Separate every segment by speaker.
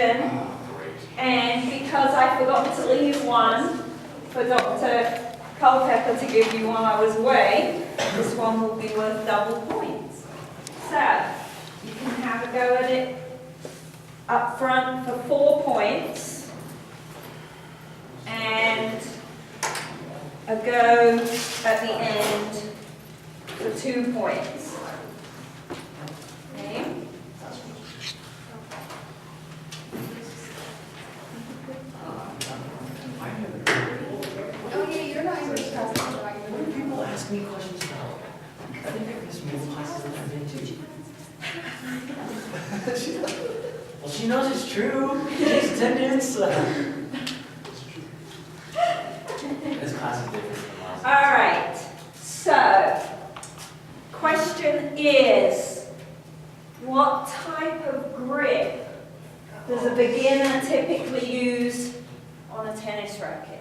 Speaker 1: question, and because I forgot to leave one for Dr. Culpepper to give you while I was away, this one will be worth double points. So, you can have a go at it up front for 4 points, and a go at the end for 2 points. Okay?
Speaker 2: Oh yeah, you're not even discussing it, right?
Speaker 3: What do people ask me questions about? I think this move classes that I've been to. Well, she knows it's true. She's attendance. This class is different from last.
Speaker 1: All right, so, question is, what type of grip does a beginner typically use on a tennis racket?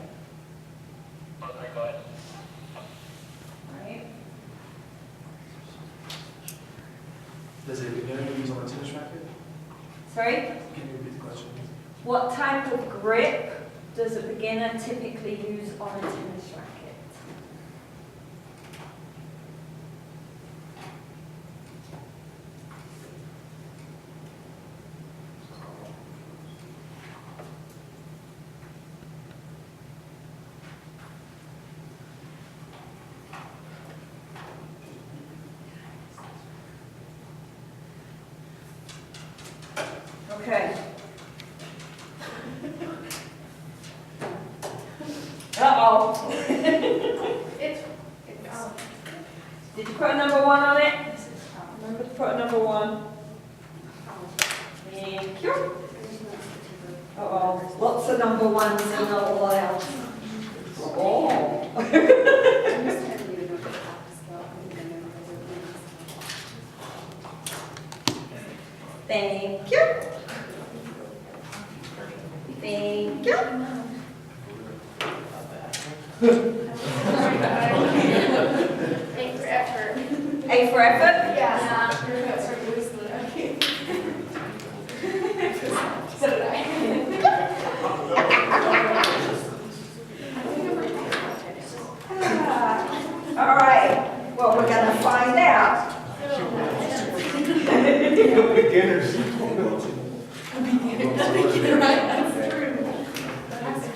Speaker 1: Right?
Speaker 4: Does it beginner use on a tennis racket?
Speaker 1: Sorry?
Speaker 4: Can you repeat the question?
Speaker 1: What type of grip does a beginner typically use on a tennis racket? Okay. Uh-oh.
Speaker 2: It's,
Speaker 1: Did you put a number 1 on it? Remember to put a number 1. Thank you. Uh-oh. Lots of number 1s and not a lot else. Oh.
Speaker 2: I'm just trying to do the practice scale. I think I know
Speaker 1: Thank you. Thank you.
Speaker 2: A for effort.
Speaker 1: A for effort?
Speaker 2: Yeah. Your notes are loosely, okay. So did I.
Speaker 1: All right. Well, we're going to find out.
Speaker 4: Beginners.
Speaker 2: Right, that's true.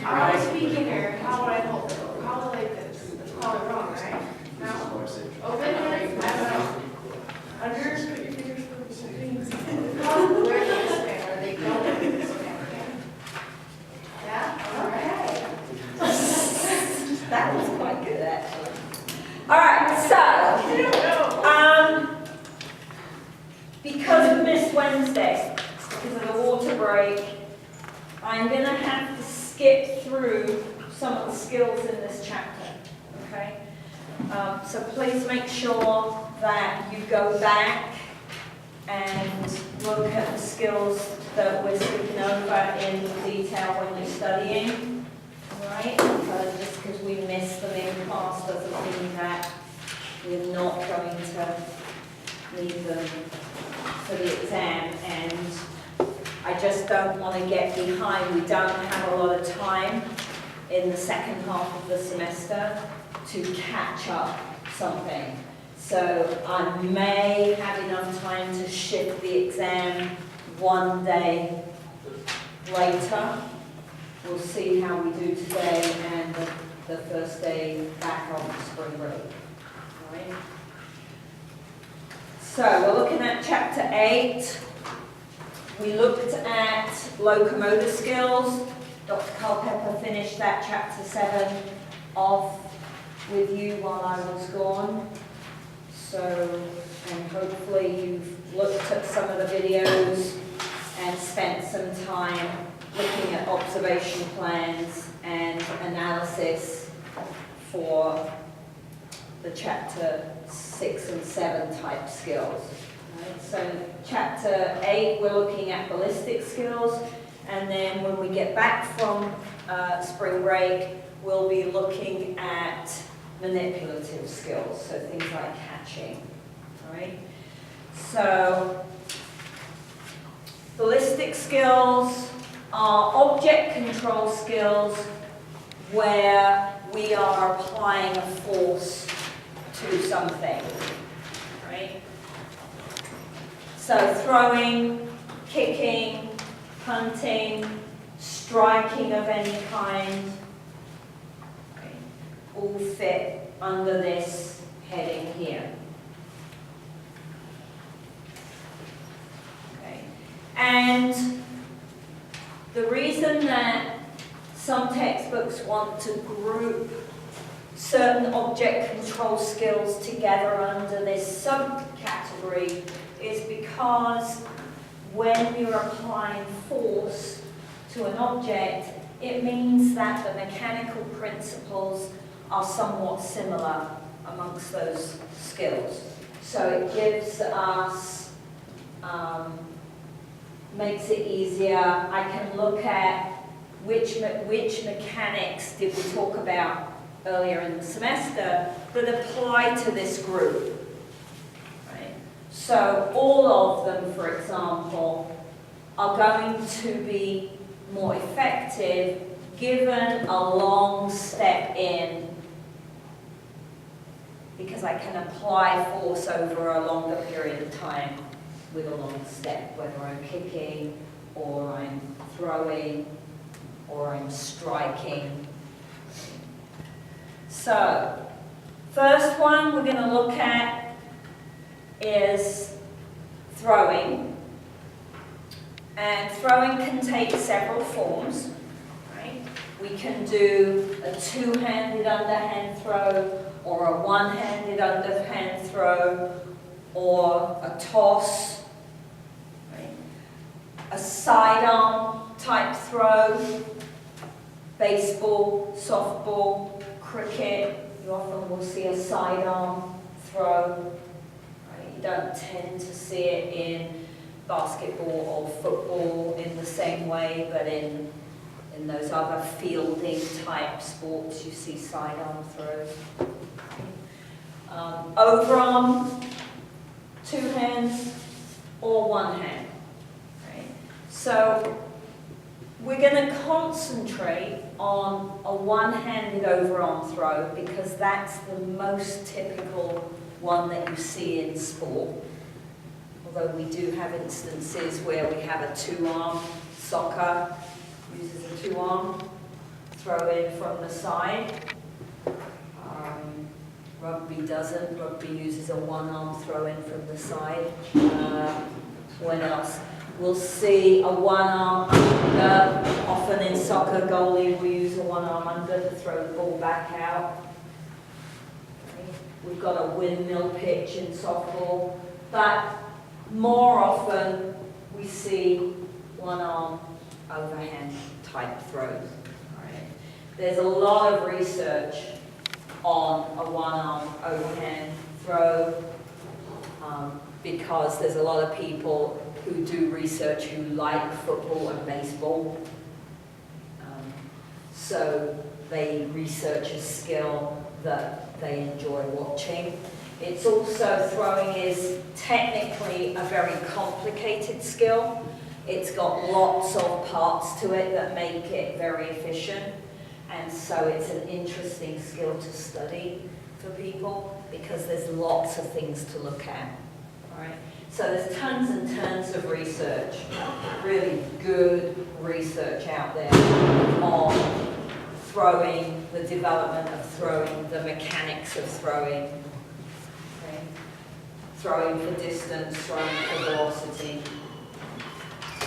Speaker 2: I was beginner, how would I hold it? Probably like this. That's probably wrong, right? Now, open, I don't know. Under, put your fingers where where this way, are they going this way? Yeah, all right.
Speaker 1: That was quite good, actually. All right, so,
Speaker 2: I don't know.
Speaker 1: because of Miss Wednesday, because of the water break, I'm going to have to skip through some of the skills in this chapter, okay? So please make sure that you go back and look at the skills that we're speaking over in detail when you're studying, all right? Just because we missed them in class doesn't mean that we're not going to need them for the exam, and I just don't want to get behind. We don't have a lot of time in the second half of the semester to catch up something. So I may have enough time to shift the exam one day later. We'll see how we do today and the first day back on spring break. All right? So we're looking at chapter 8. We looked at locomotor skills. Dr. Culpepper finished that chapter 7 off with you while I was gone. So, and hopefully you've looked at some of the videos and spent some time looking at observation plans and analysis for the chapter 6 and 7 type skills. Right, so chapter 8, we're looking at ballistic skills, and then when we get back from spring break, we'll be looking at manipulative skills, so things like catching. All right. So Ballistic skills are object control skills where we are applying a force to something, right? So throwing, kicking, punting, striking of any kind, right, all fit under this heading here. Okay. And the reason that some textbooks want to group certain object control skills together under this subcategory is because when you're applying force to an object, it means that the mechanical principles are somewhat similar amongst those skills. So it gives us, makes it easier. I can look at which mechanics did we talk about earlier in the semester that apply to this group. Right? So all of them, for example, are going to be more effective given a long step in, because I can apply force over a longer period of time with a long step, whether I'm kicking or I'm throwing or I'm striking. So, first one we're going to look at is throwing. And throwing can take several forms, right? We can do a two-handed underhand throw, or a one-handed underhand throw, or a toss, right? A sidearm type throw, baseball, softball, cricket, you often will see a sidearm throw, right? You don't tend to see it in basketball or football in the same way, but in those other fielding type sports you see sidearm throws. Overarm, two hands or one hand. Right? So we're going to concentrate on a one-handed overarm throw because that's the most typical one that you see in sport. Although we do have instances where we have a two-arm. Soccer uses a two-arm throw in from the side. Rugby doesn't. Rugby uses a one-arm throw in from the side. What else? We'll see a one-arm under. Often in soccer, goalie will use a one-arm under to throw the ball back out. We've got a windmill pitch in softball, but more often we see one-arm overhand type throws. Right? There's a lot of research on a one-arm overhand throw because there's a lot of people who do research who like football and baseball. So they research a skill that they enjoy watching. It's also, throwing is technically a very complicated skill. It's got lots of parts to it that make it very efficient. And so it's an interesting skill to study for people because there's lots of things to look at. All right? So there's tons and tons of research, really good research out there on throwing, the development of throwing, the mechanics of throwing. Okay? Throwing for distance, throwing for velocity.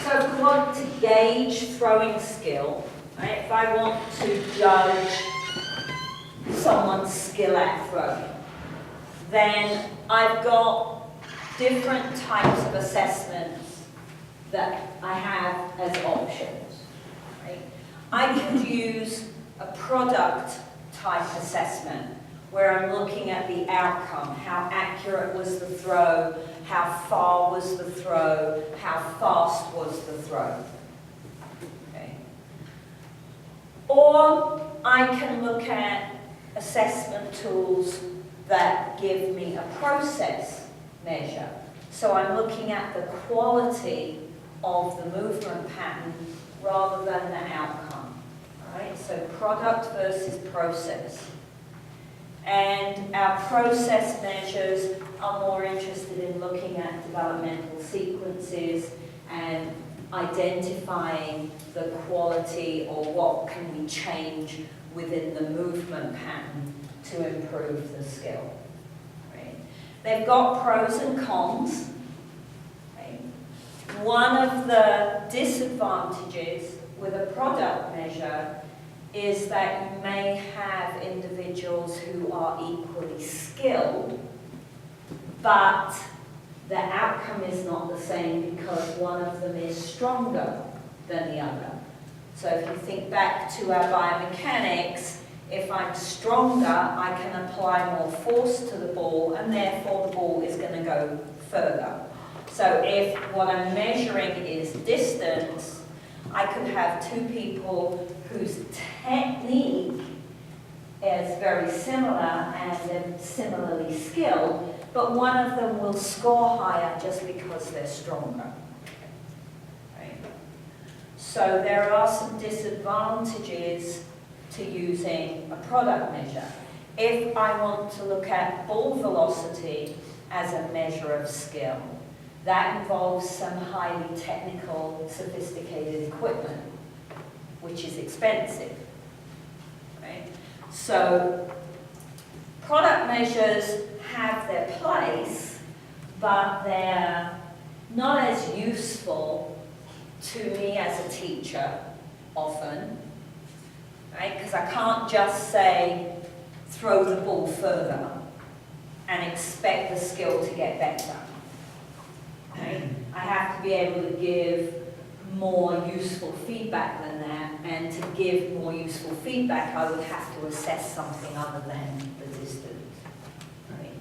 Speaker 1: So if we want to gauge throwing skill, right, if I want to judge someone's skill at throwing, then I've got different types of assessments that I have as options. Right? I could use a product type assessment where I'm looking at the outcome, how accurate was the throw, how far was the throw, how fast was the throw. Okay. Or I can look at assessment tools that give me a process measure. So I'm looking at the quality of the movement pattern rather than the outcome. Right? So product versus process. And our process measures are more interested in looking at developmental sequences and identifying the quality or what can we change within the movement pattern to improve the skill. Right? They've got pros and cons. Right? One of the disadvantages with a product measure is that you may have individuals who are equally skilled, but the outcome is not the same because one of them is stronger than the other. So if you think back to our biomechanics, if I'm stronger, I can apply more force to the ball, and therefore the ball is going to go further. So if what I'm measuring is distance, I could have two people whose technique is very similar and they're similarly skilled, but one of them will score higher just because they're stronger. Right? So there are some disadvantages to using a product measure. If I want to look at ball velocity as a measure of skill, that involves some highly technical, sophisticated equipment, which is expensive. Right? So product measures have their place, but they're not as useful to me as a teacher often, right? Because I can't just say, throw the ball further and expect the skill to get better. Right? I have to be able to give more useful feedback than that, and to give more useful feedback, I would have to assess something other than the distance. Right?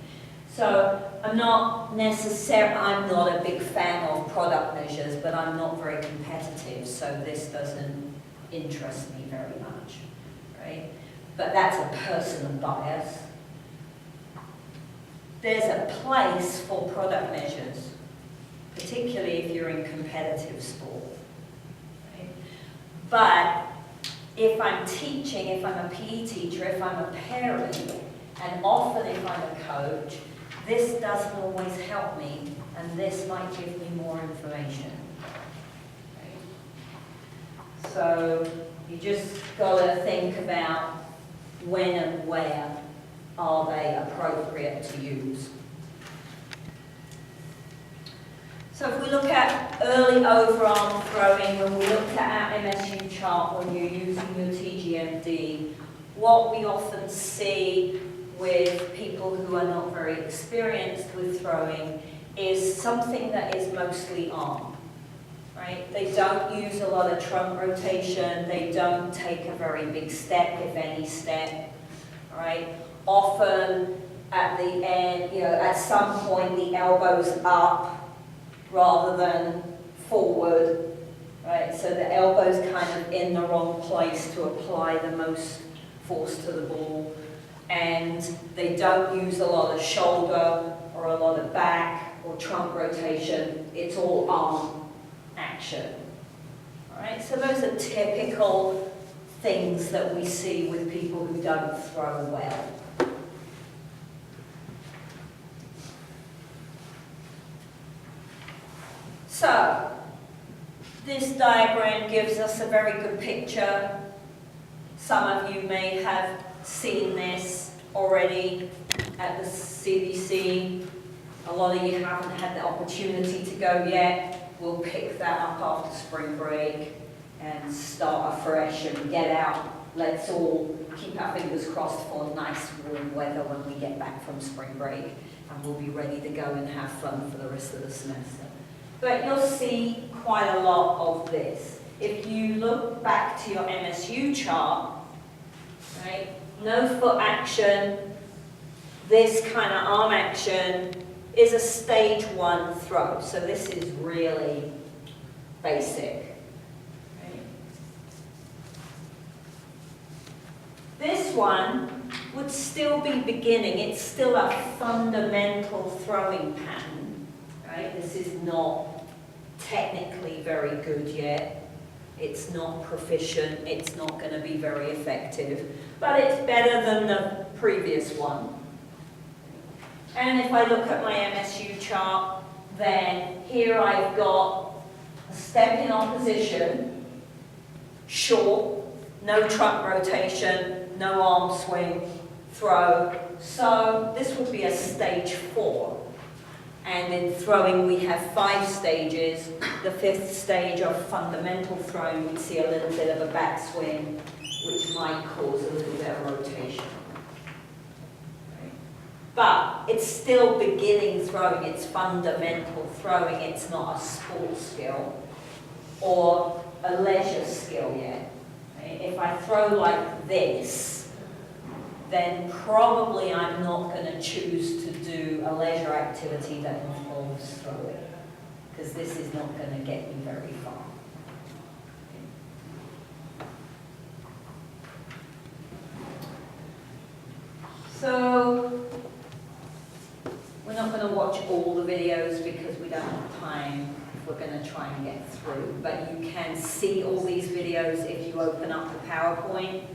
Speaker 1: So I'm not a big fan of product measures, but I'm not very competitive, so this doesn't interest me very much. Right? But that's a personal bias. There's a place for product measures, particularly if you're in competitive sport. Right? But if I'm teaching, if I'm a PE teacher, if I'm a parent, and often if I'm a coach, this doesn't always help me, and this might give me more information. Right? So you just got to think about when and where are they appropriate to use. So if we look at early overarm throwing, when we looked at our MSU chart when you're using your TGMD, what we often see with people who are not very experienced with throwing is something that is mostly arm, right? They don't use a lot of trunk rotation, they don't take a very big step, if any step, right? Often at the end, at some point the elbow's up rather than forward, right? So the elbow's kind of in the wrong place to apply the most force to the ball. And they don't use a lot of shoulder or a lot of back or trunk rotation. It's all arm action. All right? So those are typical things that we see with people who don't throw well. So this diagram gives us a very good picture. Some of you may have seen this already at the CBC. A lot of you haven't had the opportunity to go yet. We'll pick that up after spring break and start afresh and get out. Let's all keep our fingers crossed for nice warm weather when we get back from spring break, and we'll be ready to go and have fun for the rest of the semester. But you'll see quite a lot of this. If you look back to your MSU chart, right, no foot action, this kind of arm action is a stage 1 throw. So this is really basic. Right? This one would still be beginning. It's still a fundamental throwing pattern. Right? This is not technically very good yet. It's not proficient, it's not going to be very effective, but it's better than the previous one. And if I look at my MSU chart, then here I've got a step in opposition, short, no trunk rotation, no arm swing, throw. So this would be a stage 4. And in throwing we have 5 stages. The 5th stage of fundamental throwing, we see a little bit of a backswing, which might cause a little bit of rotation. Right? But it's still beginning throwing, it's fundamental throwing, it's not a sports skill or a leisure skill yet. Right? If I throw like this, then probably I'm not going to choose to do a leisure activity that involves throwing, because this is not going to get me very far. So, we're not going to watch all the videos because we don't have time. We're going to try and get through, but you can see all these videos if you open up the PowerPoint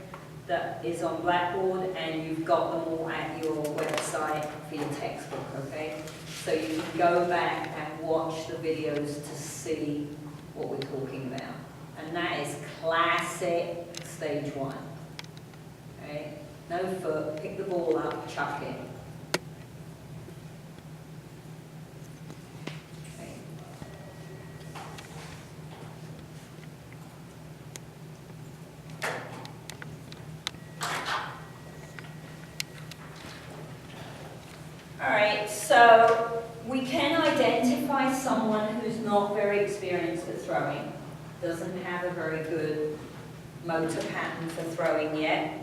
Speaker 1: that is on Blackboard, and you've got them all at your website for your textbook, okay? So you can go back and watch the videos to see what we're talking about. And that is classic stage 1, okay? No foot, pick the ball up, chuck it. Okay. Alright, so we can identify someone who's not very experienced at throwing, doesn't have a very good motor pattern for throwing yet.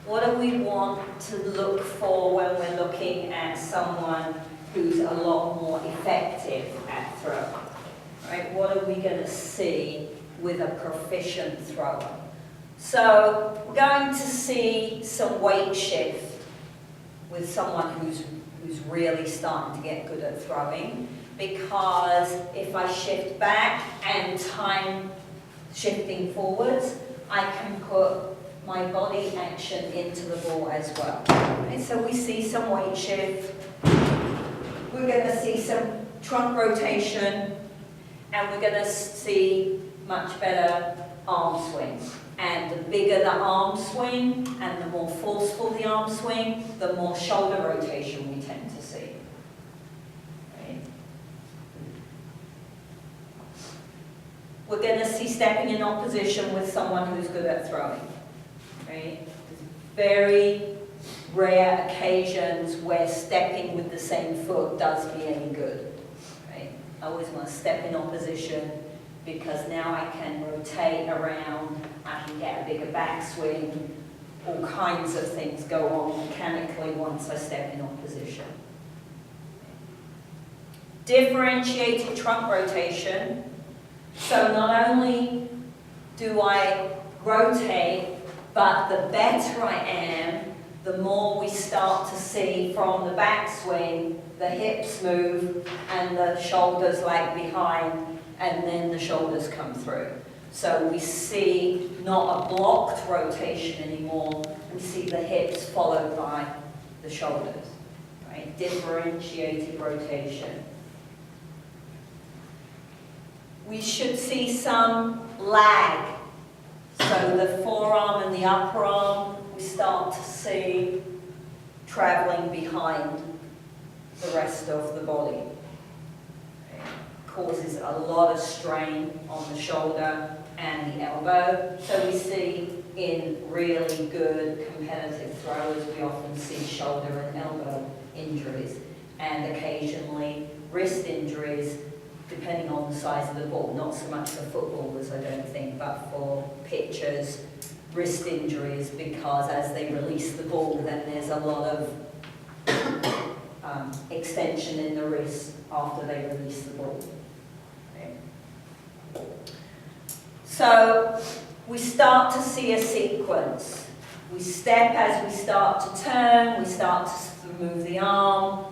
Speaker 1: What do we want to look for when we're looking at someone who's a lot more effective at throwing? Right? What are we going to see with a proficient thrower? So we're going to see some weight shift with someone who's really starting to get good at throwing, because if I shift back and time shifting forwards, I can put my body action into the ball as well. Okay, so we see some weight shift, we're going to see some trunk rotation, and we're going to see much better arm swings. And the bigger the arm swing and the more forceful the arm swing, the more shoulder rotation we tend to see. Right? We're going to see stepping in opposition with someone who's good at throwing. Right? Very rare occasions where stepping with the same foot does me any good. Right? I always want to step in opposition, because now I can rotate around, I can get a bigger backswing, all kinds of things go on mechanically once I step in opposition. Differentiated trunk rotation. So not only do I rotate, but the better I am, the more we start to see from the backswing, the hips move and the shoulders lag behind, and then the shoulders come through. So we see not a blocked rotation anymore, we see the hips followed by the shoulders, right? Differentiated rotation. We should see some lag. So the forearm and the upper arm, we start to see traveling behind the rest of the body. Causes a lot of strain on the shoulder and the elbow. So we see in really good competitive throwers, we often see shoulder and elbow injuries, and occasionally wrist injuries, depending on the size of the ball. Not so much for footballers, I don't think, but for pitchers, wrist injuries, because as they release the ball, then there's a lot of extension in the wrist after they release the ball. So we start to see a sequence. We step as we start to turn, we start to move the arm,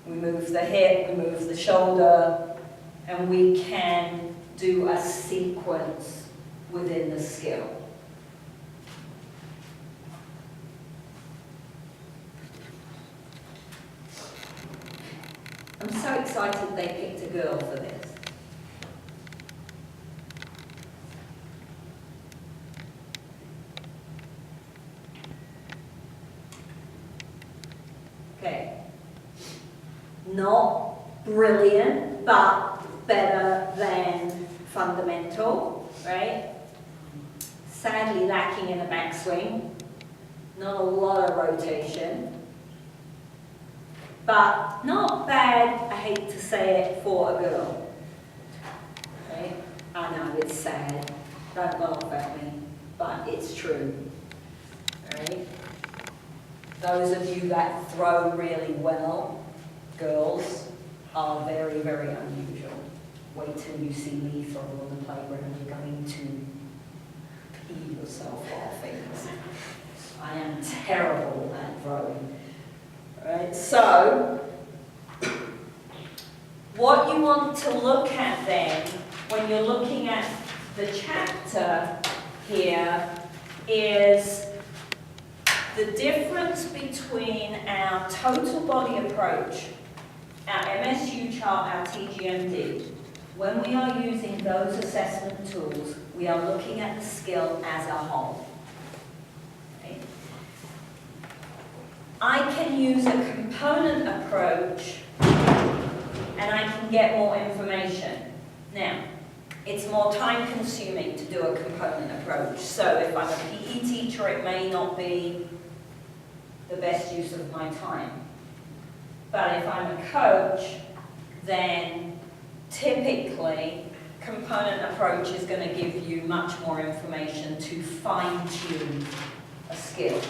Speaker 1: we move the hip, we move the shoulder, and we can do a sequence within the skill. I'm so excited they picked a girl for this. Okay. Not brilliant, but better than fundamental, right? Sadly lacking in a backswing. Not a lot of rotation. But not bad, I hate to say it, for a girl. Right? I know, it's sad. Don't laugh at me, but it's true. Right? Those of you that throw really well, girls, are very, very unusual. Wait till you see me throw on the playground, you're going to pee yourself laughing. I am terrible at throwing. Right, so what you want to look at then, when you're looking at the chapter here, is the difference between our total body approach, our MSU chart, our TGMD. When we are using those assessment tools, we are looking at the skill as a whole. I can use a component approach and I can get more information. Now, it's more time consuming to do a component approach. So if I'm a PE teacher, it may not be the best use of my time. But if I'm a coach, then typically component approach is going to give you much more information to fine-tune a skill.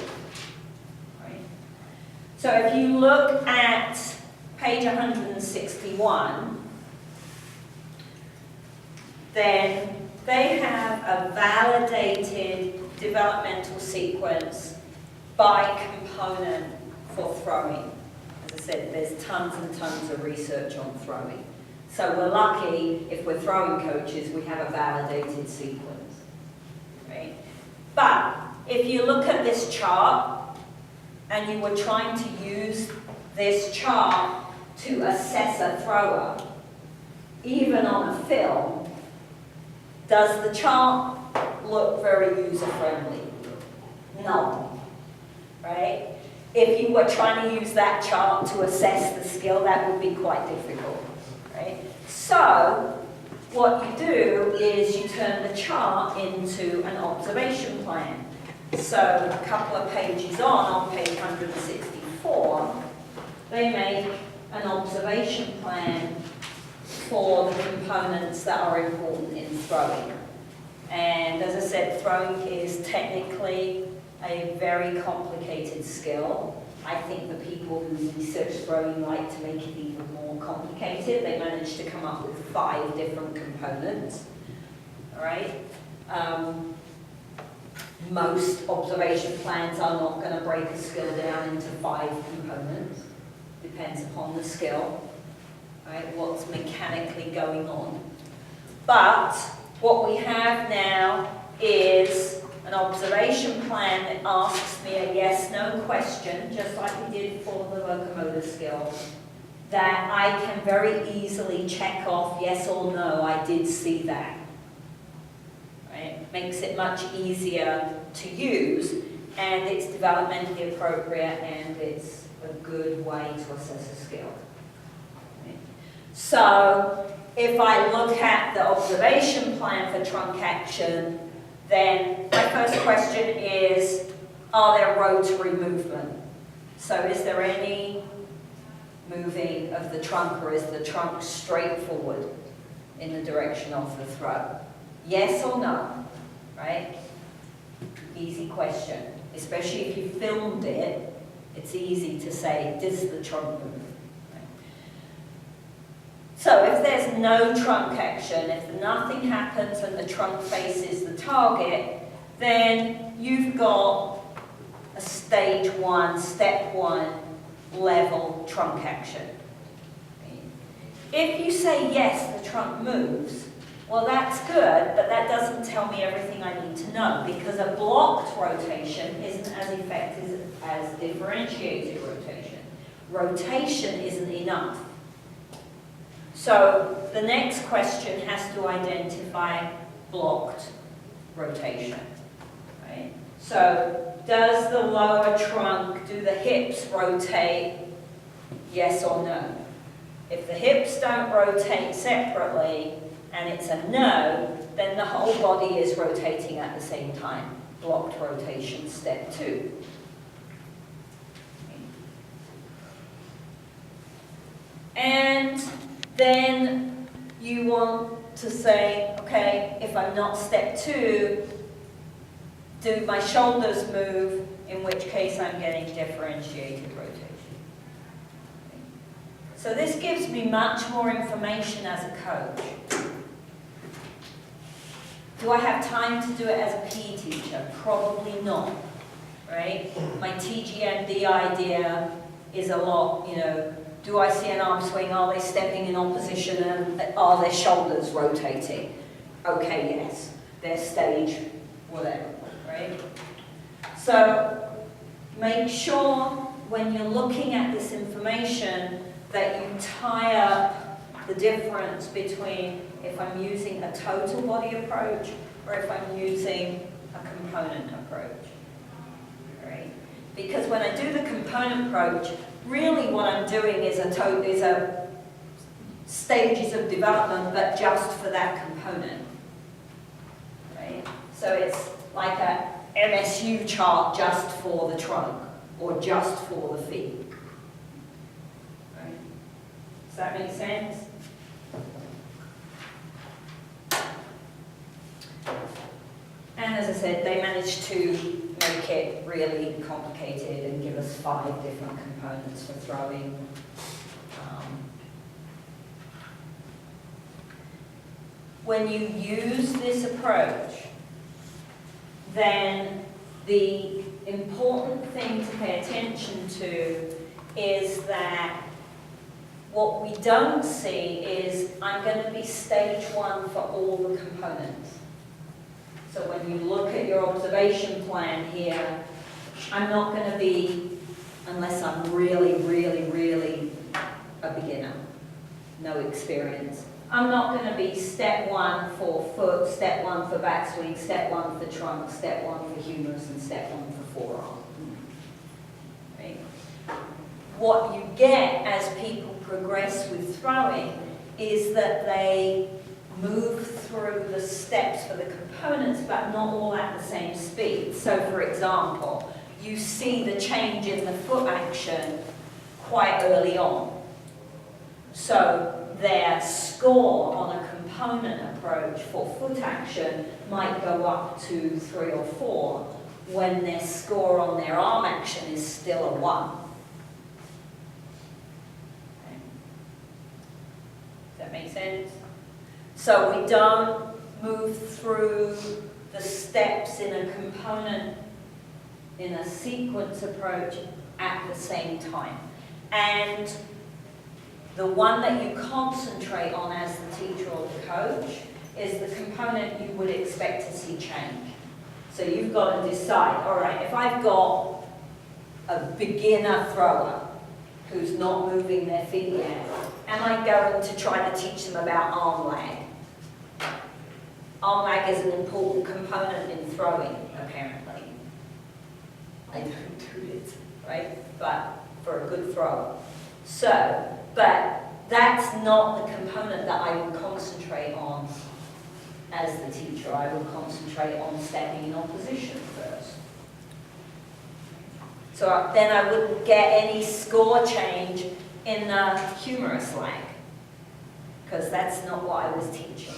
Speaker 1: So if you look at page 161, then they have a validated developmental sequence by component for throwing. As I said, there's tons and tons of research on throwing. So we're lucky if we're throwing coaches, we have a validated sequence. Right? But if you look at this chart, and you were trying to use this chart to assess a thrower, even on a film, does the chart look very user-friendly? No, right? If you were trying to use that chart to assess the skill, that would be quite difficult, right? So, what you do is you turn the chart into an observation plan. So a couple of pages on page 164, they make an observation plan for the components that are important in throwing. And as I said, throwing is technically a very complicated skill. I think the people who research throwing like to make it even more complicated. They managed to come up with 5 different components. All right? Most observation plans are not going to break a skill down into 5 components. Depends upon the skill, right? What's mechanically going on. But what we have now is an observation plan that asks me a yes/no question, just like we did for the locomotor skill, that I can very easily check off yes or no, I did see that. Right? Makes it much easier to use, and it's developmentally appropriate, and it's a good way to assess a skill. Right? So, if I look at the observation plan for trunk action, then my first question is, are there rotary movement? So is there any moving of the trunk, or is the trunk straight forward in the direction of the throw? Yes or no, right? Easy question. Especially if you filmed it, it's easy to say, does the trunk move? Right? So if there's no trunk action, if nothing happens and the trunk faces the target, then you've got a stage 1, step 1 level trunk action. If you say yes, the trunk moves, well that's good, but that doesn't tell me everything I need to know, because a blocked rotation isn't as effective as differentiated rotation. Rotation isn't enough. So the next question has to identify blocked rotation, right? So does the lower trunk, do the hips rotate, yes or no? If the hips don't rotate separately and it's a no, then the whole body is rotating at the same time. Blocked rotation, step 2. And then you want to say, okay, if I'm not step 2, do my shoulders move, in which case I'm getting differentiated rotation. So this gives me much more information as a coach. Do I have time to do it as a PE teacher? Probably not, right? My TGMD idea is a lot, you know, do I see an arm swing? Are they stepping in opposition and are their shoulders rotating? Okay, yes. Their stage, whatever, right? So make sure when you're looking at this information that you tie up the difference between if I'm using a total body approach or if I'm using a component approach, right? Because when I do the component approach, really what I'm doing is a stages of development, but just for that component, right? So it's like a MSU chart just for the trunk or just for the feet. Right? Does that make sense? And as I said, they managed to make it really complicated and give us 5 different components for throwing. When you use this approach, then the important thing to pay attention to is that what we don't see is I'm going to be stage 1 for all the components. So when you look at your observation plan here, I'm not going to be, unless I'm really, really, really a beginner, no experience, I'm not going to be step 1 for foot, step 1 for backswing, step 1 for trunk, step 1 for humerus, and step 1 for forearm. Right? What you get as people progress with throwing is that they move through the steps for the components, but not all at the same speed. So for example, you see the change in the foot action quite early on. So their score on a component approach for foot action might go up to 3 or 4, when their score on their arm action is still a 1. Okay. Does that make sense? So we don't move through the steps in a component, in a sequence approach at the same time. And the one that you concentrate on as the teacher or the coach is the component you would expect to see change. So you've got to decide, all right, if I've got a beginner thrower who's not moving their feet yet, am I going to try to teach them about arm lag? Arm lag is an important component in throwing, apparently. I don't do it, right? But for a good thrower. So, but that's not the component that I would concentrate on as the teacher. I would concentrate on stepping in opposition first. So then I wouldn't get any score change in the humerus lag, because that's not what I was teaching.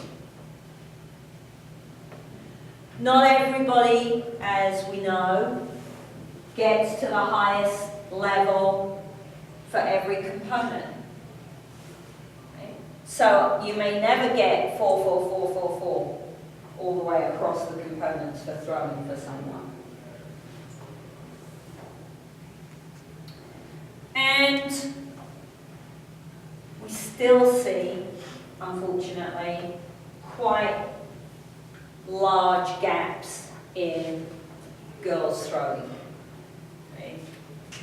Speaker 1: Not everybody, as we know, gets to the highest level for every component. Okay? So you may never get 4, 4, 4, 4, 4 all the way across the components for throwing for someone. And we still still see, unfortunately, quite large gaps in girls throwing. Okay.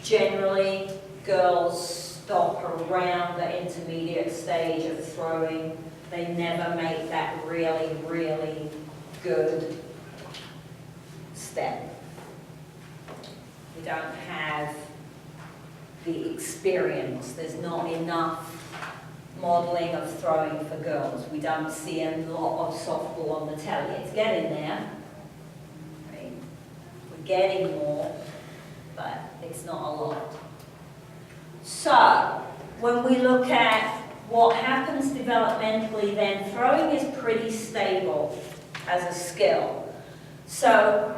Speaker 1: Generally, girls stop around the intermediate stage of throwing. They never make that really, really good step. We don't have the experience. There's not enough modelling of throwing for girls. We don't see a lot of softball on the telly. It's getting there. Right? We're getting more, but it's not a lot. So, when we look at what happens developmentally, then throwing is pretty stable as a skill. So,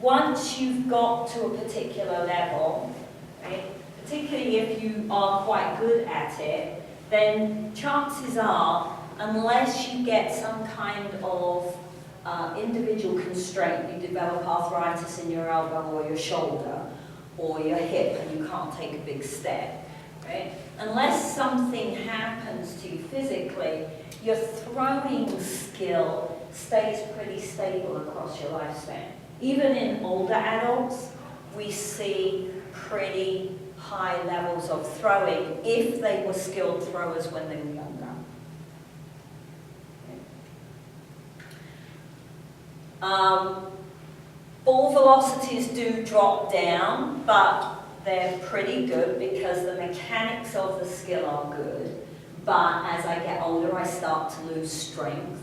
Speaker 1: once you've got to a particular level, right, particularly if you are quite good at it, then chances are, unless you get some kind of individual constraint, you develop arthritis in your elbow or your shoulder or your hip and you can't take a big step, right? Unless something happens to you physically, your throwing skill stays pretty stable across your lifespan. Even in older adults, we see pretty high levels of throwing if they were skilled throwers when they were younger. Ball velocities do drop down, but they're pretty good because the mechanics of the skill are good. But as I get older, I start to lose strength.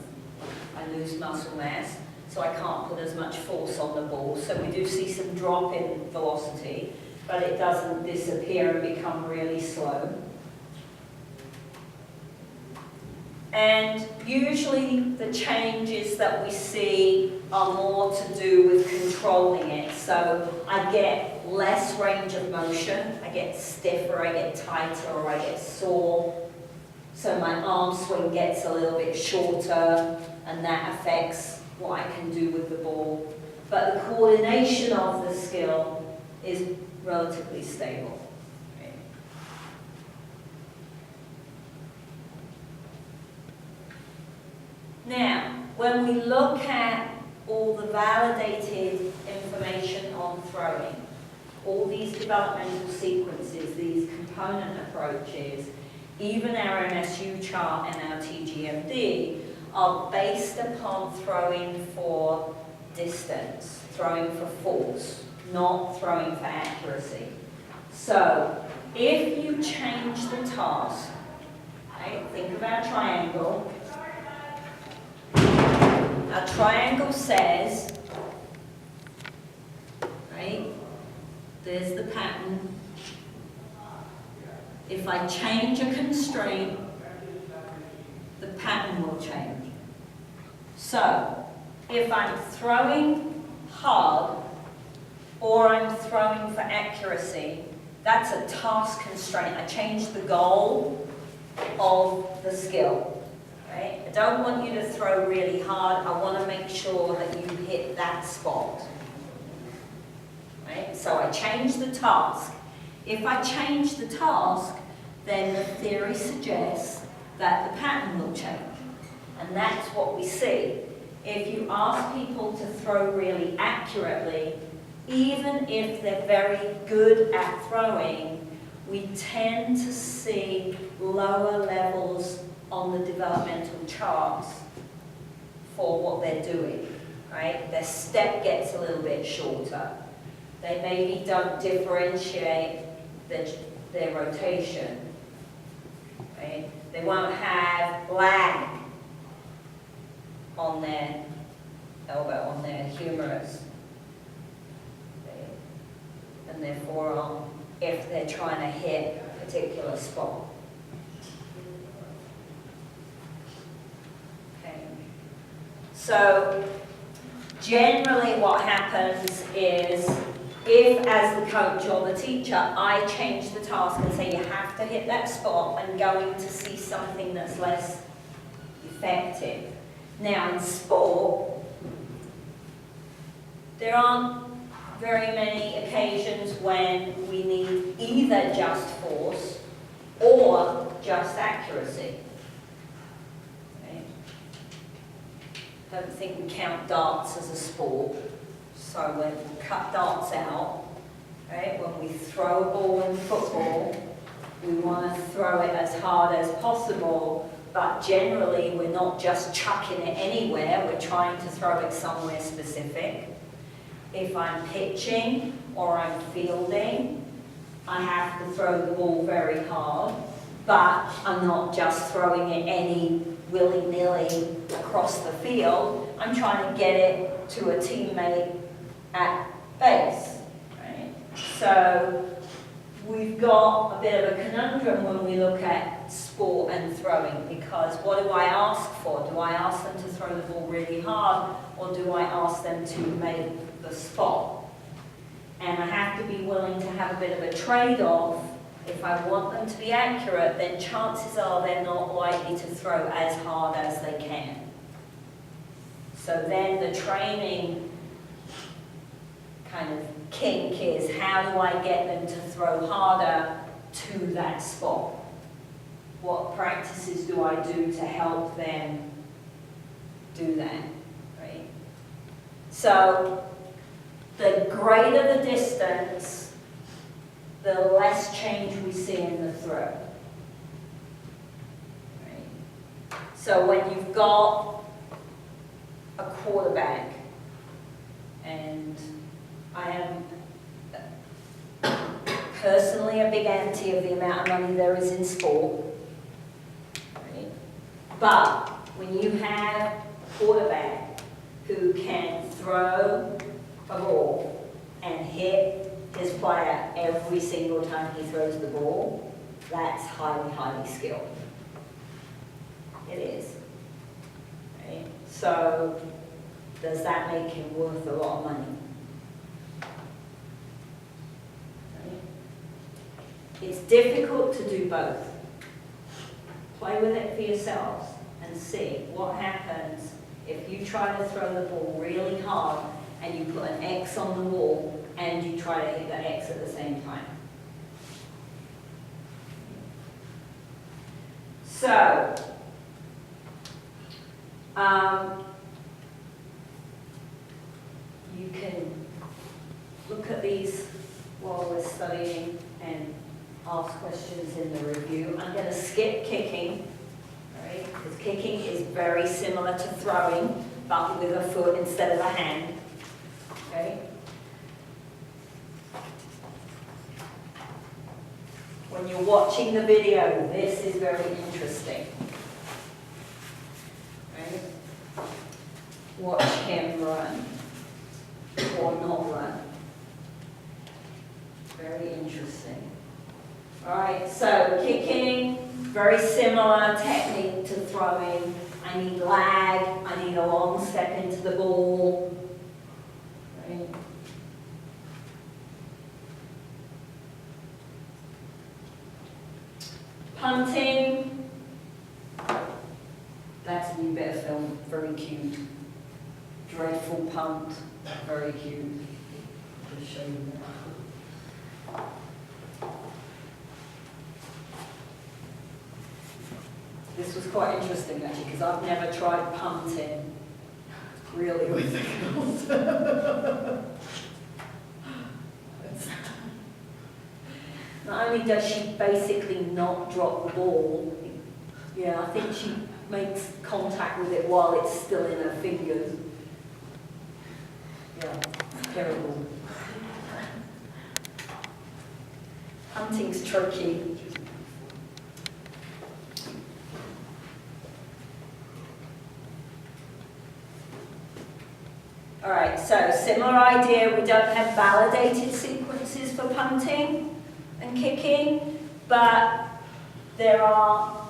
Speaker 1: I lose muscle mass, so I can't put as much force on the ball. So we do see some drop in velocity, but it doesn't disappear and become really slow. And usually the changes that we see are more to do with controlling it. So I get less range of motion, I get stiffer, I get tighter, or I get sore. So my arm swing gets a little bit shorter, and that affects what I can do with the ball. But the coordination of the skill is relatively stable. Now, when we look at all the validated information on throwing, all these developmental sequences, these component approaches, even our MSU chart and our TGMD are based upon throwing for distance, throwing for force, not throwing for accuracy. So, if you change the task, right, think of our triangle. Our triangle says, right, there's the pattern. If I change a constraint, the pattern will change. So, if I'm throwing hard or I'm throwing for accuracy, that's a task constraint. I change the goal of the skill. Right? I don't want you to throw really hard. I want to make sure that you hit that spot. Right? So I change the task. If I change the task, then the theory suggests that the pattern will change. And that's what we see. If you ask people to throw really accurately, even if they're very good at throwing, we tend to see lower levels on the developmental charts for what they're doing, right? Their step gets a little bit shorter. They maybe don't differentiate their rotation, right? They won't have lag on their elbow, on their humerus, okay? And their forearm, if they're trying to hit a particular spot. So generally what happens is, if as the coach or the teacher, I change the task and say you have to hit that spot, I'm going to see something that's less effective. Now in sport, there aren't very many occasions when we need either just force or just accuracy. Okay. Don't think we count darts as a sport, so we'll cut darts out. Right? When we throw a ball in football, we want to throw it as hard as possible, but generally we're not just chucking it anywhere, we're trying to throw it somewhere specific. If I'm pitching or I'm fielding, I have to throw the ball very hard, but I'm not just throwing it any willy-nilly across the field. I'm trying to get it to a teammate at base. Right? So we've got a bit of a conundrum when we look at sport and throwing, because what do I ask for? Do I ask them to throw the ball really hard, or do I ask them to make the spot? And I have to be willing to have a bit of a trade-off. If I want them to be accurate, then chances are they're not likely to throw as hard as they can. So then the training kind of kink is, how do I get them to throw harder to that spot? What practices do I do to help them do that, right? So the greater the distance, the less change we see in the throw. Right? So when you've got a quarterback, and I am personally a big anti of the amount of money there is in sport, right? But when you have a quarterback who can throw a ball and hit his player every single time he throws the ball, that's highly, highly skilled. It is. Right? So, does that make him worth a lot of money? Right? It's difficult to do both. Play with it for yourselves and see what happens if you try to throw the ball really hard and you put an X on the wall and you try to hit that X at the same time. So, you can look at these while we're studying and ask questions in the review. I'm going to skip kicking, right? Because kicking is very similar to throwing, but with a foot instead of a hand. Okay? When you're watching the video, this is very interesting. Right? Watch him run or not run. Very interesting. All right, so kicking, very similar technique to throwing. I need lag, I need a long step into the ball. Right? Punting, that's a new bit of film, very cute. Dreadful punt, very cute. Just show you that. This was quite interesting actually, because I've never tried punting really with the girls. Not only does she basically not drop the ball, yeah, I think she makes contact with it while it's still in her fingers. Yeah, it's terrible. Hunting's tricky. All right, so similar idea. We don't have validated sequences for punting and kicking, but there are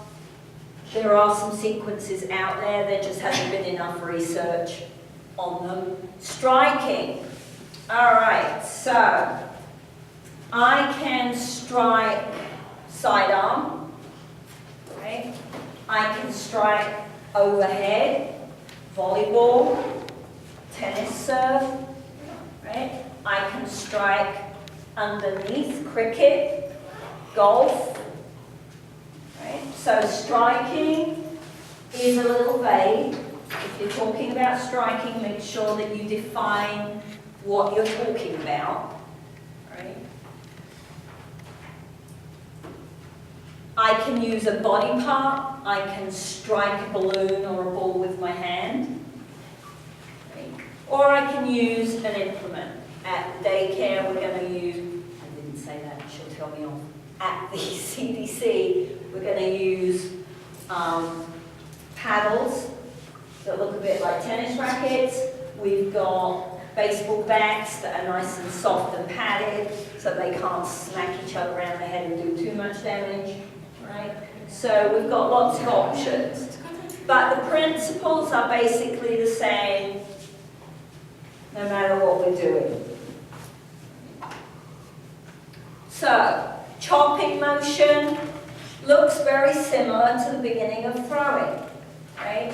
Speaker 1: some sequences out there. There just hasn't been enough research on them. Striking. All right, so I can strike sidearm. Okay, I can strike overhead, volleyball, tennis serve. Right, I can strike underneath, cricket, golf, right? So striking is a little vague. If you're talking about striking, make sure that you define what you're talking about. Right? I can use a body part. I can strike a balloon or a ball with my hand. Right? Or I can use an implement. At the daycare, we're going to use, I didn't say that, she'll tell me off. At the CDC, we're going to use paddles that look a bit like tennis rackets. We've got baseball bats that are nice and soft and padded so they can't smack each other around the head and do too much damage, right? So we've got lots of options. But the principles are basically the same no matter what we're doing. So, chopping motion looks very similar to the beginning of throwing, right?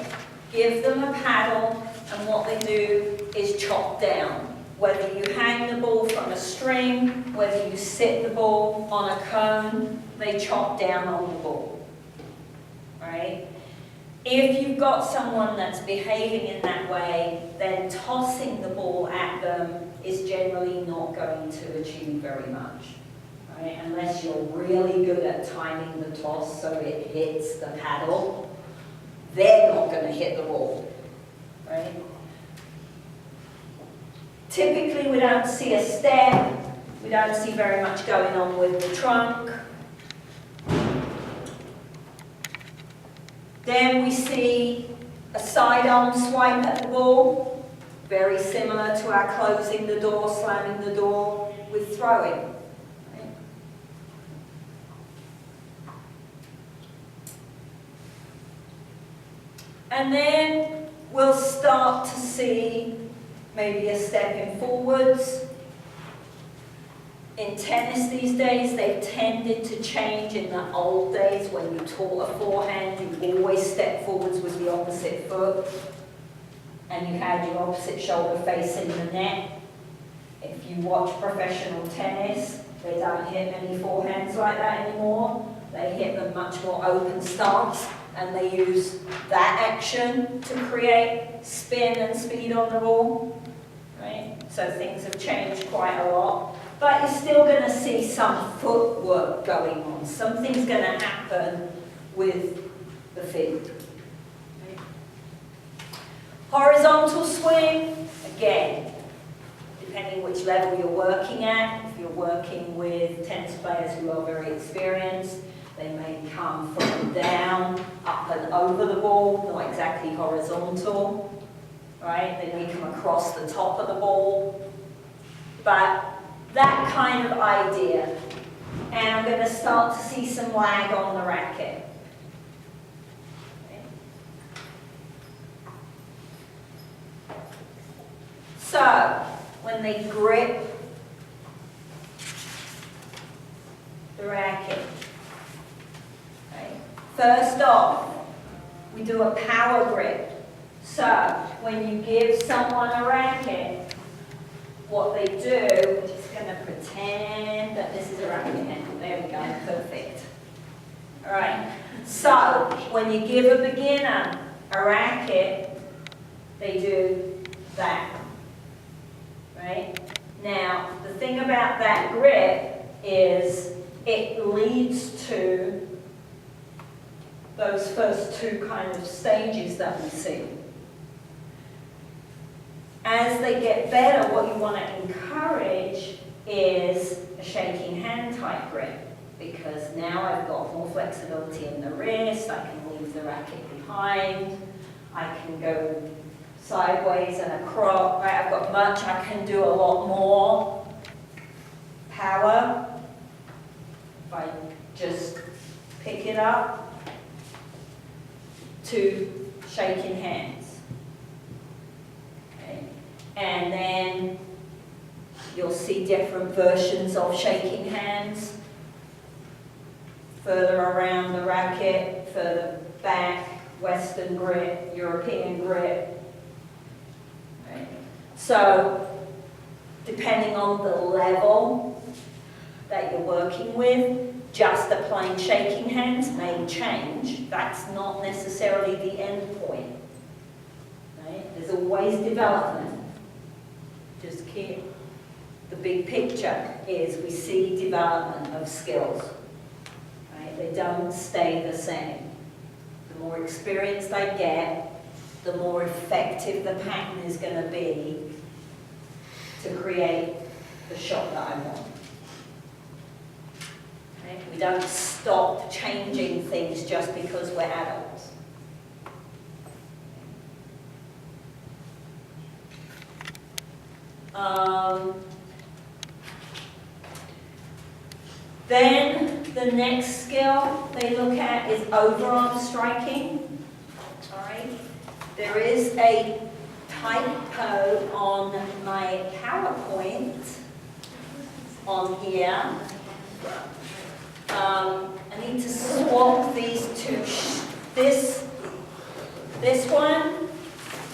Speaker 1: Give them a paddle, and what they do is chop down. Whether you hang the ball from a string, whether you sit the ball on a cone, they chop down on the ball, right? If you've got someone that's behaving in that way, then tossing the ball at them is generally not going to achieve very much. Unless you're really good at timing the toss so it hits the paddle, they're not going to hit the ball, right? Typically we don't see a step, we don't see very much going on with the trunk. Then we see a sidearm swipe at the ball, very similar to our closing the door, slamming the door with throwing. And then we'll start to see maybe a stepping forwards. In tennis these days, they've tended to change. In the old days, when you taught a forehand, you always step forwards with the opposite foot, and you had your opposite shoulder facing the net. If you watch professional tennis, they don't hit many forehands like that anymore. They hit them much more open stance, and they use that action to create spin and speed on the ball, right? So things have changed quite a lot. But you're still going to see some footwork going on. Something's going to happen with the feet. Right? Horizontal swing, again, depending which level you're working at. If you're working with tennis players who are very experienced, they may come from down, up and over the ball, not exactly horizontal, right? They may come across the top of the ball. But that kind of idea. And I'm going to start to see some lag on the racket. Okay. So, when they grip the racket, first off, we do a power grip. So, when you give someone a racket, what they do, we're just going to pretend that this is a racket. There we go, perfect. All right, so when you give a beginner a racket, they do that, right? Now, the thing about that grip is it leads to those first two kind of stages that we see. As they get better, what you want to encourage is a shaking hand type grip, because now I've got more flexibility in the wrist, I can leave the racket behind, I can go sideways and across, right? I've got much, I can do a lot more power if I just pick it up to shaking hands. And then you'll see different versions of shaking hands. Further around the racket, further back, Western grip, European grip. Right. So, depending on the level that you're working with, just a plain shaking hands may change. That's not necessarily the end point. Right? There's always development. Just keep the big picture is we see development of skills. Right? They don't stay the same. The more experienced I get, the more effective the pattern is going to be to create the shot that I want. Okay? We don't stop changing things just because we're adults. Then the next skill they look at is overarm striking. All right. There is a typo on my PowerPoint on here. I need to swap these two. This one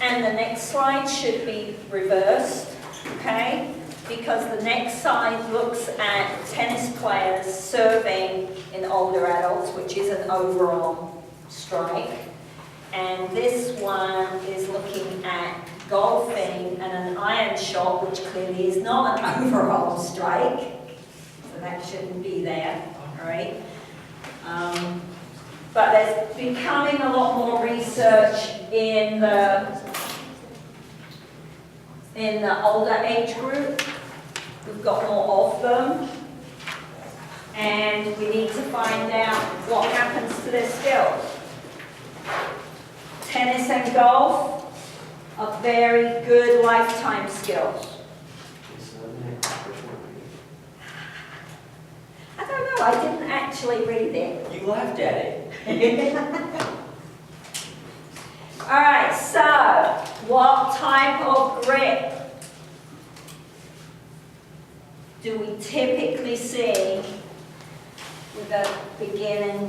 Speaker 1: and the next slide should be reversed, okay? Because the next slide looks at tennis players serving in older adults, which is an overarm strike. And this one is looking at golfing and an iron shot, which clearly is not an overarm strike. So that shouldn't be there, all right? But there's becoming a lot more research in the older age group. We've got more of them. And we need to find out what happens to their skills. Tennis and golf are very good lifetime skills. I don't know, I didn't actually read it.
Speaker 3: You laughed at it.
Speaker 1: All right, so what type of grip do we typically see with a beginning